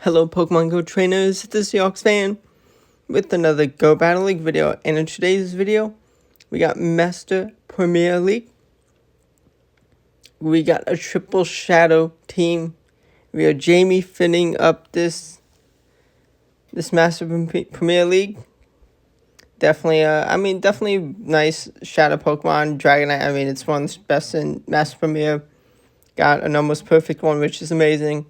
Hello Pokemon Go trainers, this is Yox Fan with another Go Battle League video, and in today's video, we got Master Premier League. We got a triple shadow team. We are Jamie finning up this Master Premier League. Definitely nice shadow Pokemon. Dragonite, it's one of the best in Master Premier. Got an almost perfect one, which is amazing.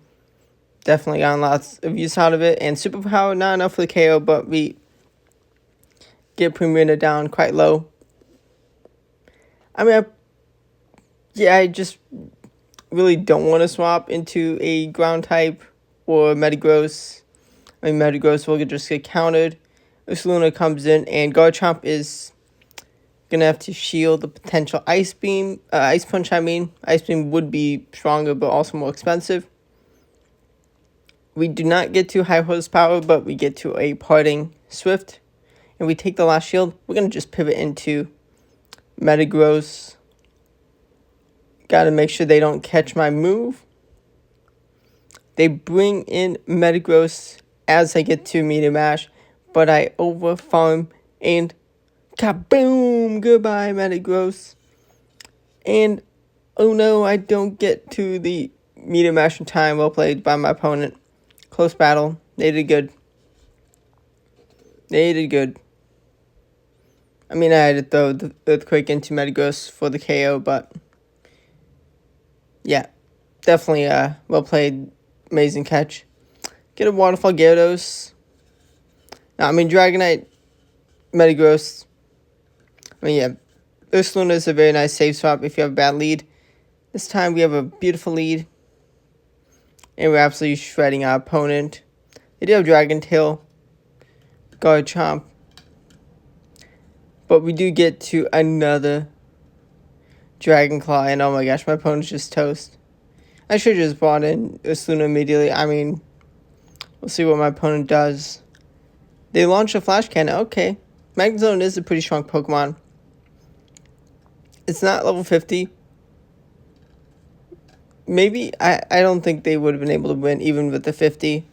Definitely gotten lots of use out of it. And Superpower, not enough for the KO, but we get Premier down quite low. I just really don't want to swap into a ground type or Metagross. Metagross will just get countered. Ursaluna comes in, and Garchomp is gonna have to shield the potential Ice Beam. Ice Punch, Ice Beam would be stronger, but also more expensive. We do not get to high horsepower, but we get to a Parting Swift. And we take the last shield. We're going to just pivot into Metagross. Got to make sure they don't catch my move. They bring in Metagross as I get to Meteor Mash, but I overfarm and kaboom! Goodbye, Metagross. And oh no, I don't get to the Meteor Mash in time. Well played by my opponent. Close battle. They did good. I had to throw the Earthquake into Metagross for the KO, but yeah, definitely well played. Amazing catch. Get a Waterfall Gyarados. Dragonite, Metagross. Ursaluna is a very nice save swap if you have a bad lead. This time we have a beautiful lead. And we're absolutely shredding our opponent. They do have Dragon Tail, Garchomp. But we do get to another Dragon Claw. And oh my gosh, my opponent's just toast. I should have just brought in Ursaluna immediately. We'll see what my opponent does. They launch a Flash Cannon. Okay. Magnezone is a pretty strong Pokemon. It's not level 50. Maybe, I don't think they would have been able to win even with the 50.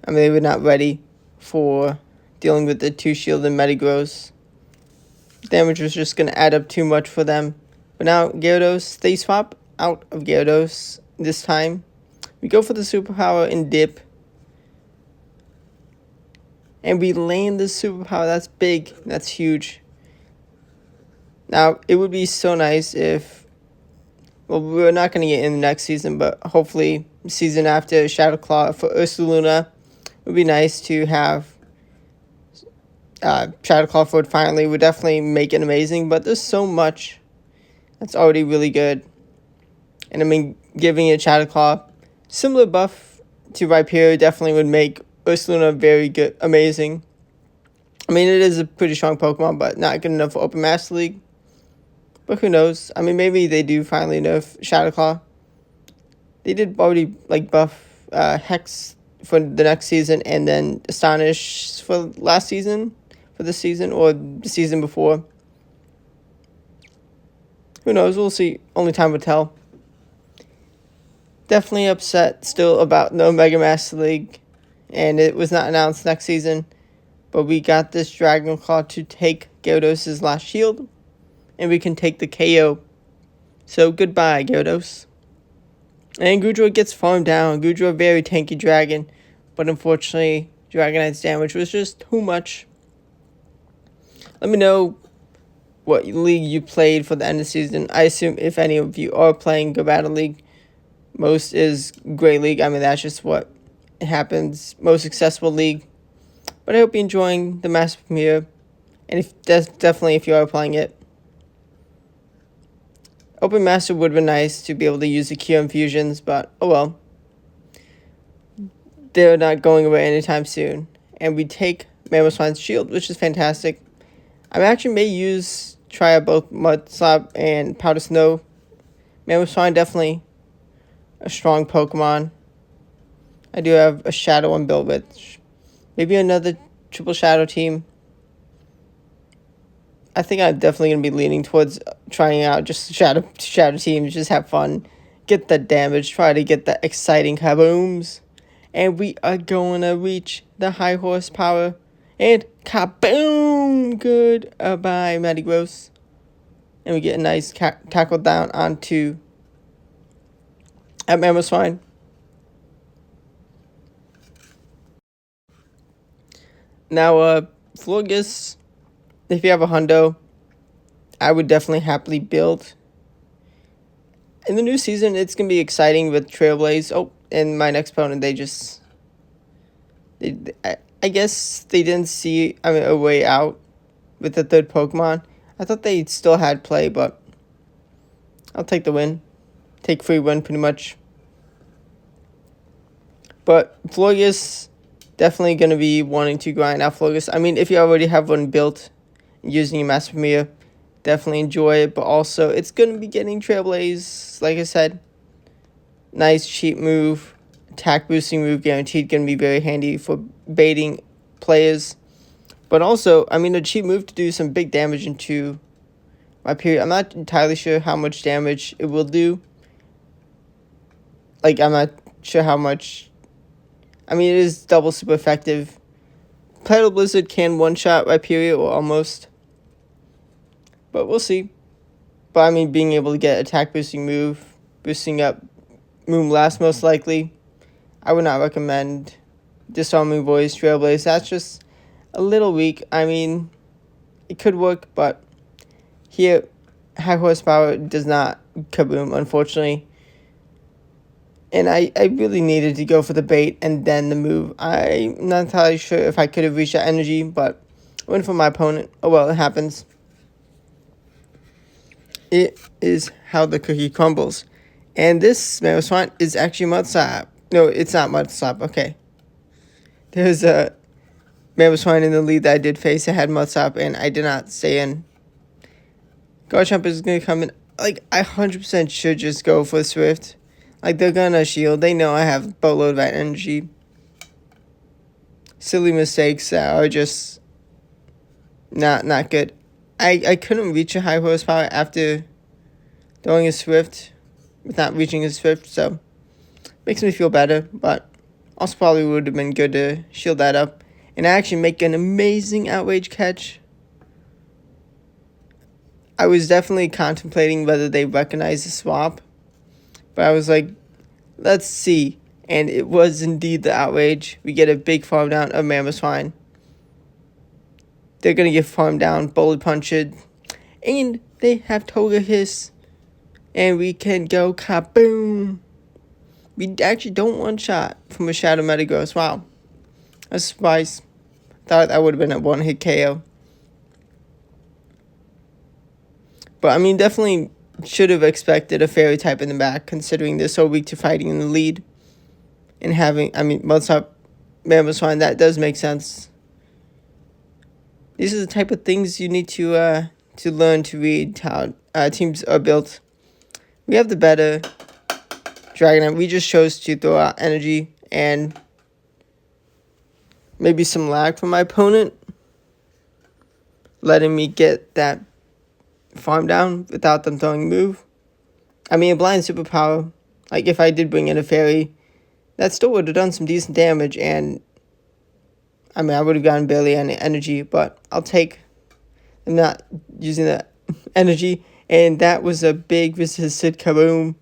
They were not ready for dealing with the 2-shield and Metagross. Damage was just going to add up too much for them. But now, Gyarados, they swap out of Gyarados this time. We go for the Superpower and dip. And we land the Superpower. That's big. That's huge. Now, it would be so nice if... Well, we're not going to get in the next season, but hopefully season after Shadow Claw for Ursaluna. It would be nice to have Shadow Claw for it finally. Would definitely make it amazing, but there's so much that's already really good. And giving it Shadow Claw, similar buff to Rhyperior definitely would make Ursaluna very good, amazing. It is a pretty strong Pokemon, but not good enough for Open Master League. But who knows? Maybe they do finally nerf Shadow Claw. They did already buff Hex for the next season, and then Astonish for this season, or the season before. Who knows? We'll see. Only time will tell. Definitely upset still about no Mega Master League, and it was not announced next season. But we got this Dragon Claw to take Gyarados' last shield. And we can take the KO. So goodbye, Gyarados. And Goodra gets farmed down. Goodra, very tanky dragon. But unfortunately, Dragonite's damage was just too much. Let me know what league you played for the end of the season. I assume if any of you are playing Go Battle League, most is Great League. That's just what happens. Most successful league. But I hope you're enjoying the Master Premier. And definitely if you are playing it. Open Master would have been nice to be able to use the Cure Infusions, but oh well. They're not going away anytime soon. And we take Mamoswine's Shield, which is fantastic. I actually may try out both Mud Slap and Powder Snow. Mamoswine, definitely a strong Pokemon. I do have a Shadow on build with. Maybe another Triple Shadow team. I think I'm definitely going to be leaning towards trying out just shadow teams, just have fun, get the damage, try to get the exciting kabooms, And we are going to reach the high horsepower. And kaboom! Goodbye, Metagross. And we get a nice tackle down onto at Mamoswine. Now, Florges, if you have a hundo, I would definitely happily build. In the new season, it's going to be exciting with Trailblaze. Oh, and my next opponent, I guess they didn't see a way out with the third Pokemon. I thought they still had play, but I'll take the win. Take free win, pretty much. But Florges, definitely going to be wanting to grind out Florges. I mean, if you already have one built using your Master Premier, definitely enjoy it. But also, it's going to be getting Trailblaze, like I said. Nice cheap move. Attack boosting move guaranteed. Going to be very handy for baiting players. But also, I mean, a cheap move to do some big damage into my period. I'm not entirely sure how much damage it will do. Like, I'm not sure how much. I mean, it is double super effective. Tidal Blizzard can one-shot Rhyperior, or almost. But we'll see. But, I mean, being able to get attack boosting move, boosting up Moonblast most likely, I would not recommend Disarming Voice, Trailblaze. That's just a little weak. I mean, it could work, but here, high horsepower does not kaboom, unfortunately. And I really needed to go for the bait and then the move. I'm not entirely sure if I could have reached that energy, but I went for my opponent. Oh well, it happens. It is how the cookie crumbles. And this Mamoswine is actually Mud Slap. No, it's not Mud Slap. Okay. There's a Mamoswine in the lead that I did face. I had Mud Slap, and I did not stay in. Garchomp is going to come in. Like, I 100% should just go for Swift. Like, they're gonna shield. They know I have boatload of that energy. Silly mistakes that are just not good. I couldn't reach a high horsepower after throwing a Swift with not reaching a Swift, so makes me feel better, but also probably would have been good to shield that up. And I actually make an amazing Outrage catch. I was definitely contemplating whether they recognize the swap. But I was like, let's see. And it was indeed the Outrage. We get a big farm down of Mamoswine. They're going to get farmed down, Bullet Punched. And they have Toga Hiss. And we can go kaboom. We actually don't one-shot from a Shadow Metagross. Wow. That's a surprise. Thought that would have been a one-hit KO. But, I mean, definitely should have expected a Fairy type in the back, considering they're so weak to fighting in the lead. And having, I mean, Mudslap, Mamoswine, that does make sense. These are the type of things you need to learn to read how teams are built. We have the better Dragonite. We just chose to throw out energy and maybe some lag from my opponent, letting me get that farm down without them throwing a move. I mean, a blind superpower, like if I did bring in a Fairy, that still would have done some decent damage, and I mean, I would have gotten barely any energy, but I'll take them not using the energy, and that was a big resisted kaboom.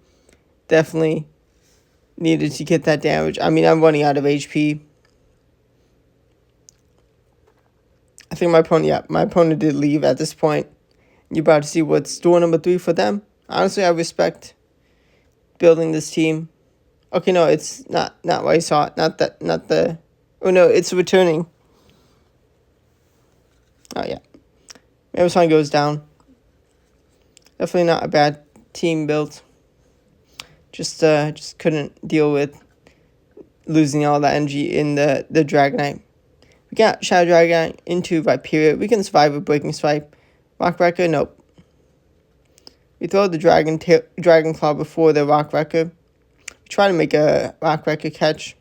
Definitely needed to get that damage. I mean, I'm running out of HP. I think my opponent did leave at this point. You're about to see what's door number 3 for them. Honestly, I respect building this team. Okay, no, it's not what I saw. Not the. Oh no, it's returning. Oh yeah, Mamoswine goes down. Definitely not a bad team built. Just couldn't deal with losing all that energy in the Dragonite. We got Shadow Dragonite into Rhyperior. We can survive a Breaking Swipe. Rock Wrecker, nope. We throw the Dragon Claw before the Rock Wrecker. We try to make a Rock Wrecker catch.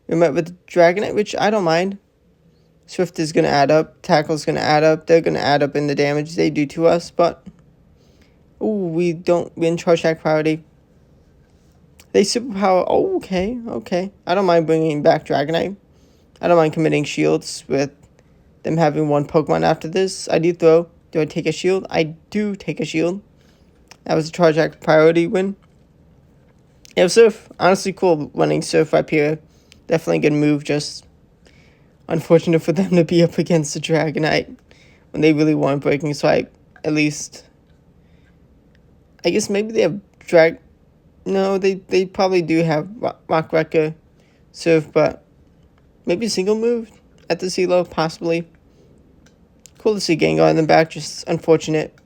We met with the Dragonite, which I don't mind. Swift is going to add up. Tackle's going to add up. They're going to add up in the damage they do to us, but we didn't charge that priority. They superpower. Oh, okay. I don't mind bringing back Dragonite. I don't mind committing shields with them having one Pokemon after this. I do throw. Do I take a shield? I do take a shield. That was a Charge Act priority win. Yeah, Surf. Honestly cool running Surf right here. Definitely a good move. Just unfortunate for them to be up against the Dragonite when they really want Breaking Swipe. At least, I guess maybe they have No, they probably do have Rock Wrecker, Surf, but maybe single move at the CeeLo, possibly. Cool to see Gengar in the back, just unfortunate.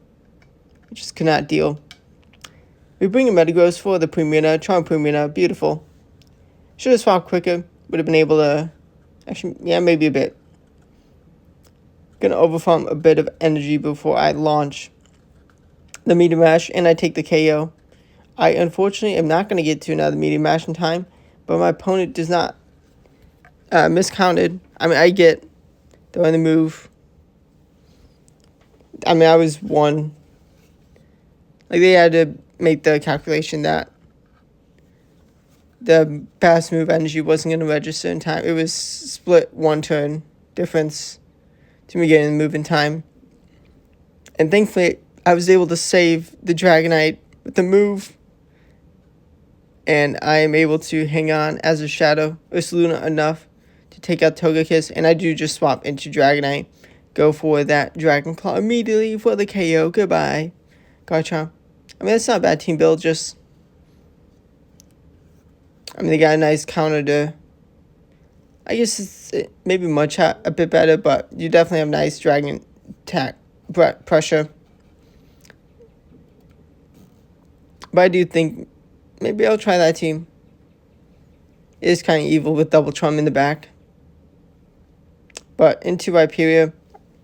Just could not deal. We bring a Metagross for the Premierna, Charm Premierna, beautiful. Should have swapped quicker, would have been able to, actually, yeah, maybe a bit. Gonna overfarm a bit of energy before I launch the Meteor Mash, and I take the KO. I unfortunately am not going to get to another Meteor Mash in time, but my opponent does not miscounted. I mean, I get throwing the move. I mean, I was one. Like, they had to make the calculation that the fast move energy wasn't going to register in time. It was split one turn difference to me getting the move in time. And thankfully, I was able to save the Dragonite with the move. And I am able to hang on as a Shadow Ursaluna enough to take out Togekiss. And I do just swap into Dragonite. Go for that Dragon Claw immediately for the KO. Goodbye. Garchomp. I mean, that's not a bad team build. Just, I mean, they got a nice counter to, I guess it's maybe Mudshot a bit better, but you definitely have nice Dragon attack pressure. But I do think maybe I'll try that team. It is kind of evil with Double Trump in the back. But into Rhyperior,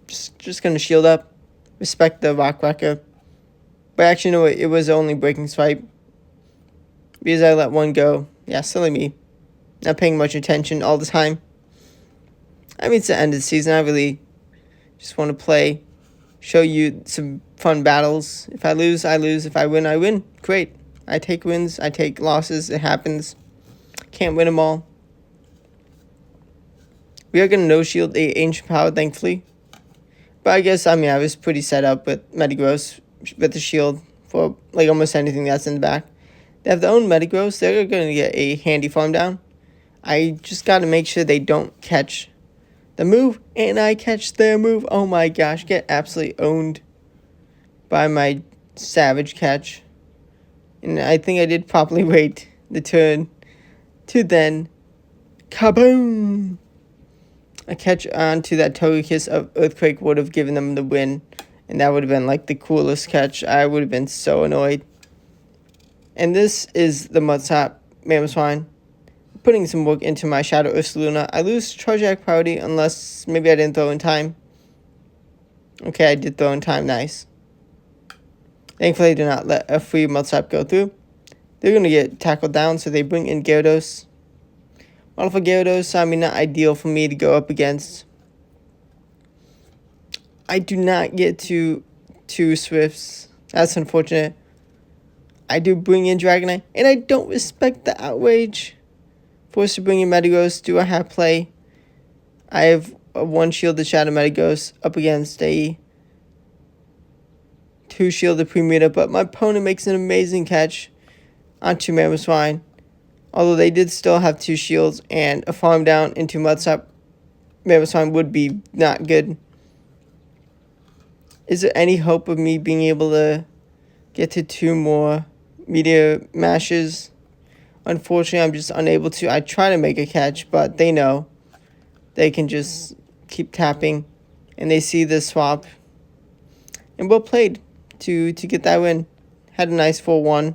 just going to shield up. Respect the Rock Wrecker. But actually, no, it was only Breaking Swipe. Because I let one go. Yeah, silly me. Not paying much attention all the time. I mean, it's the end of the season. I really just want to play. Show you some fun battles. If I lose, I lose. If I win, I win. Great. I take wins. I take losses. It happens. Can't win them all. We are going to no-shield the Ancient Power, thankfully. But I guess, I mean, I was pretty set up with Metagross with the shield for, like, almost anything that's in the back. They have their own Metagross. They're going to get a handy farm down. I just got to make sure they don't catch the move. And I catch their move. Oh, my gosh. Get absolutely owned by my Savage catch. And I think I did properly wait the turn to then kaboom! A catch onto that Togekiss of Earthquake would have given them the win. And that would have been like the coolest catch. I would have been so annoyed. And this is the Mudshot Mamoswine. Putting some work into my Shadow Ursaluna. I lose Charge Act priority unless maybe I didn't throw in time. Okay, I did throw in time. Nice. Thankfully, I did not let a free Mudshot go through. They're going to get tackled down, so they bring in Gyarados. Well, for Gyarados, I mean, not ideal for me to go up against. I do not get to two Swifts. That's unfortunate. I do bring in Dragonite, and I don't respect the outrage. Forced to bring in Metagross. Do I have play? I have a one-shielded Shadow Metagross up against a two-shielded Premierna, but my opponent makes an amazing catch onto Mamoswine. Although they did still have two shields, and a farm down into Mudshot Mamoswine would be not good. Is there any hope of me being able to get to two more Meteor Mashes? Unfortunately, I'm just unable to. I try to make a catch, but they know they can just keep tapping, and they see the swap. And well played to get that win. Had a nice 4-1.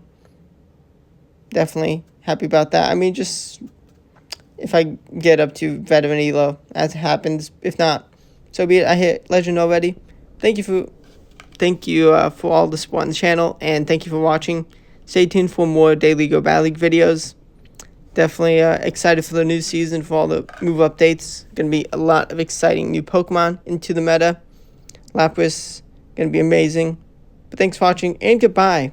Definitely happy about that. I mean, just if I get up to Veteran Elo, as it happens. If not, so be it. I hit Legend already. Thank you for all the support on the channel, and thank you for watching. Stay tuned for more daily Go Battle League videos. Definitely excited for the new season, for all the move updates. Going to be a lot of exciting new Pokemon into the meta. Lapras, going to be amazing. But thanks for watching, and goodbye.